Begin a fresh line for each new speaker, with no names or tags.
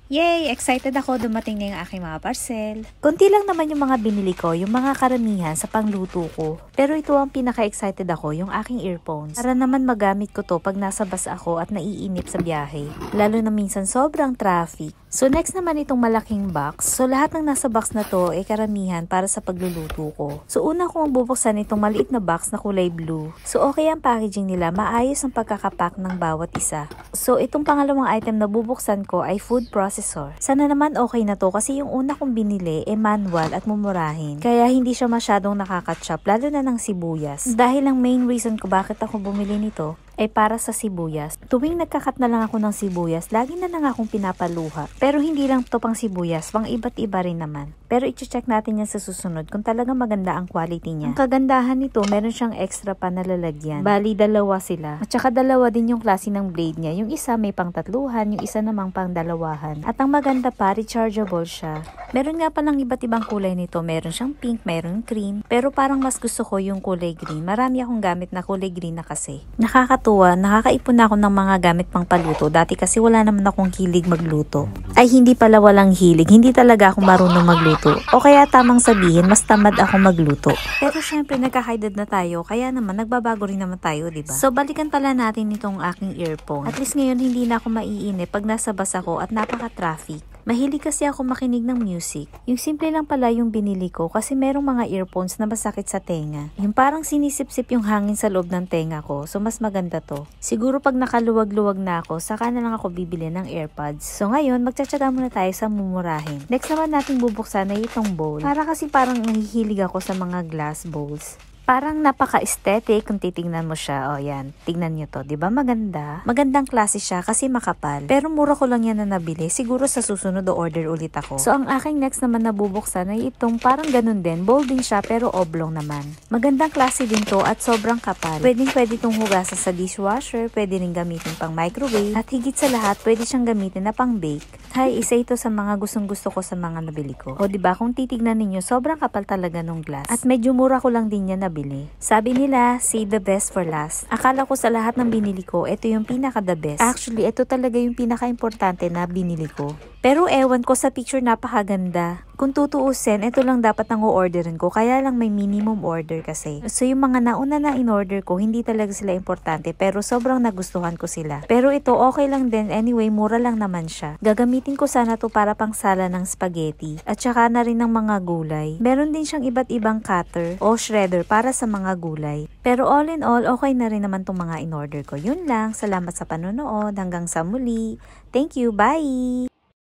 Yay! Excited ako, dumating na yung aking mga parcel.
Konti lang naman yung mga binili ko, yung mga karamihan sa pangluto ko. Pero ito ang pinaka-excited ako, yung aking earphones. Para naman magamit ko to pag nasa bus ako at naiinip sa biyahe. Lalo na minsan sobrang traffic. So next naman itong malaking box. So lahat ng nasa box na to ay karamihan para sa pagluluto ko. So una kong bubuksan itong maliit na box na kulay blue. So okay ang packaging nila, maayos ang pagkakapack ng bawat isa. So itong pangalawang item na bubuksan ko ay food processor. Sana naman okay na to kasi yung una kong binili ay manual at mumurahin. Kaya hindi siya masyadong nakakatchop lalo na ng sibuyas. Dahil ang main reason ko bakit ako bumili nito ay para sa sibuyas. Tuwing nagkakat na lang ako ng sibuyas, lagi na lang akong pinapaluha. Pero hindi lang to pang sibuyas, pang iba't iba rin naman. Pero i-check natin yan sa susunod kung talaga maganda ang quality niya. Ang kagandahan nito, meron siyang extra pa na lalagyan. Bali, dalawa sila. At saka dalawa din yung klase ng blade niya. Yung isa may pang tatluhan, yung isa namang pang dalawahan. At ang maganda pa, rechargeable siya. Meron nga palang iba't ibang kulay nito. Meron siyang pink, meron cream. Pero parang mas gusto ko yung kulay green. Marami akong gamit na kulay green na kasi. Nakakaipon na ako ng mga gamit pang paluto. Dati kasi wala naman akong hilig magluto. Ay hindi pala walang hilig, hindi talaga ako marunong magluto. O kaya tamang sabihin, mas tamad ako magluto. Pero syempre nagkakaedad na tayo, kaya naman nagbabago rin naman tayo, diba? So balikan pala natin itong aking earphone. At least ngayon hindi na ako maiinip pag nasa bus ako at napaka-traffic. Mahilig kasi ako makinig ng music. Yung simple lang pala yung binili ko kasi merong mga earphones na masakit sa tenga. Yung parang sinisip-sip yung hangin sa loob ng tenga ko. So mas maganda to. Siguro pag nakaluwag-luwag na ako, saka na lang ako bibili ng AirPods. So ngayon, magtsatsaga muna tayo sa mumurahin. Next naman natin bubuksan na itong bowl. Parang nahihilig ako sa mga glass bowls. Parang napaka-aesthetic kung titingnan mo siya. O yan, tingnan nyo to. Diba maganda? Magandang klase siya kasi makapal. Pero mura ko lang yan na nabili. Siguro sa susunod order ulit ako. So ang aking next naman na bubuksan ay itong parang ganun din. Bold din siya pero oblong naman. Magandang klase din to at sobrang kapal. Pwede itong hugasan sa dishwasher. Pwede rin gamitin pang microwave. At higit sa lahat, pwede siyang gamitin na pang bake. Hay, isa ito sa mga gustong-gusto ko sa mga nabili ko. O diba kung titignan ninyo, sobrang kapal talaga nung glass. At medyo mura ko lang din yan nabili. Sabi nila, save the best for last. Akala ko sa lahat ng binili ko, ito yung pinaka the best. Actually, ito talaga yung pinaka-importante na binili ko. Pero ewan ko sa picture napakaganda. Kung tutuusin, ito lang dapat ang o-orderin ko. Kaya lang may minimum order kasi. So yung mga nauna na in-order ko, hindi talaga sila importante. Pero sobrang nagustuhan ko sila. Pero ito okay lang din. Anyway, mura lang naman siya. Gagamitin ko sana to para pang sala ng spaghetti. At saka na rin ng mga gulay. Meron din siyang iba't ibang cutter o shredder para sa mga gulay. Pero all in all, okay na rin naman tong mga in-order ko. Yun lang. Salamat sa panonood. Hanggang sa muli. Thank you. Bye!